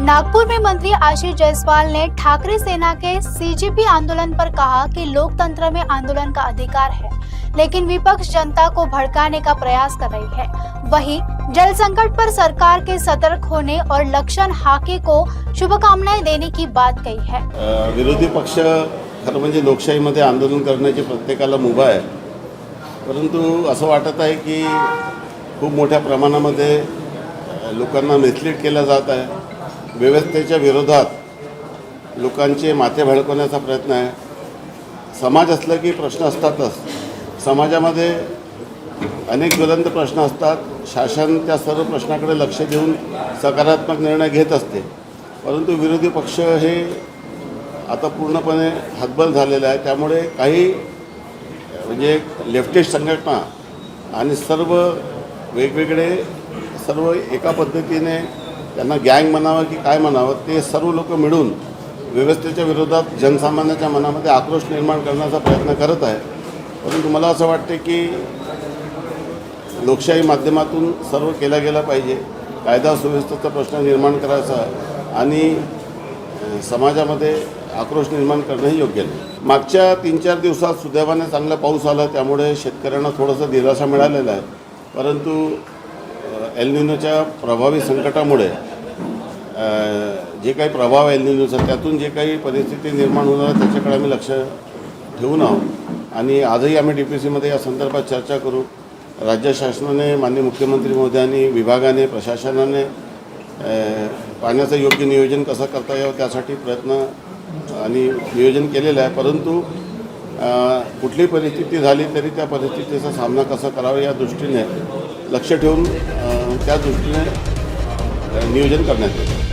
नागपुर में मंत्री आशीष जायसवाल ने ठाकरे सेना के सीजेपी आंदोलन पर कहा कि लोकतंत्र में आंदोलन का अधिकार है, लेकिन विपक्ष जनता को भड़काने का प्रयास कर रही है। वहीं जल संकट पर सरकार के सतर्क होने और लक्षण हाके को शुभकामनाएं देने की बात कही है। विरोधी पक्ष खरं म्हणजे लोकशाहीमध्ये आंदोलन करण्याची प्रत्येकाला मुभा आहे, परंतु असं वाटत आहे की खूप मोठ्या प्रमाणामध्ये लोकांना मिसलीड केला जात आहे। व्यवस्थेच्या विरोधात लोकांचे माथे भडकवण्याचा प्रयत्न आहे। समाज असलं की प्रश्न असतातच, समाजामध्ये अनेक ज्वलंत प्रश्न असतात। शासन त्या सर्व प्रश्नाकडे लक्ष देऊन सकारात्मक निर्णय घेत असते, परंतु विरोधी पक्ष हे आता पूर्णपणे हतबल झालेला आहे। त्यामुळे काही म्हणजे लेफ्टिस्ट संघटना आणि सर्व वेगवेगळे सर्व एका पद्धतीने त्यांना गँग म्हणावं की काय म्हणावं, ते सर्व लोक मिळून व्यवस्थेच्या विरोधात जनसामान्याच्या मनामध्ये आक्रोश निर्माण करण्याचा प्रयत्न करत आहे। परंतु मला असं वाटते की लोकशाही माध्यमातून सर्व केला गेला पाहिजे। कायदा सुव्यवस्थेचा प्रश्न निर्माण करायचा आणि समाजामध्ये आक्रोश निर्माण करणं हे योग्य नाही। मागच्या 3-4 दिवसात सुदैवाने चांगला पाऊस आला, त्यामुळे शेतकऱ्यांना थोडंसं दिलासा मिळालेला आहे। परंतु एल निनोच्या प्रभावी संकटामुळे जे काही प्रभाव एल निनोचा त्यातून जे काही परिस्थिती निर्माण होणार आहे त्याच्याकडे आम्ही लक्ष ठेवून आहोत आणि आजही आम्ही DPCमध्ये या संदर्भात चर्चा करू। राज्य शासनाने, माननीय मुख्यमंत्री महोदयांनी, विभागाने, प्रशासनाने पाण्याचं योग्य नियोजन कसं करता यावं त्यासाठी प्रयत्न आणि नियोजन केलेलं आहे। परंतु कुठली परिस्थिती झाली तरी त्या परिस्थितीचा सामना कसा करावा या दृष्टीने लक्ष ठेवून त्या दृष्टीने नियोजन करण्यात येतं।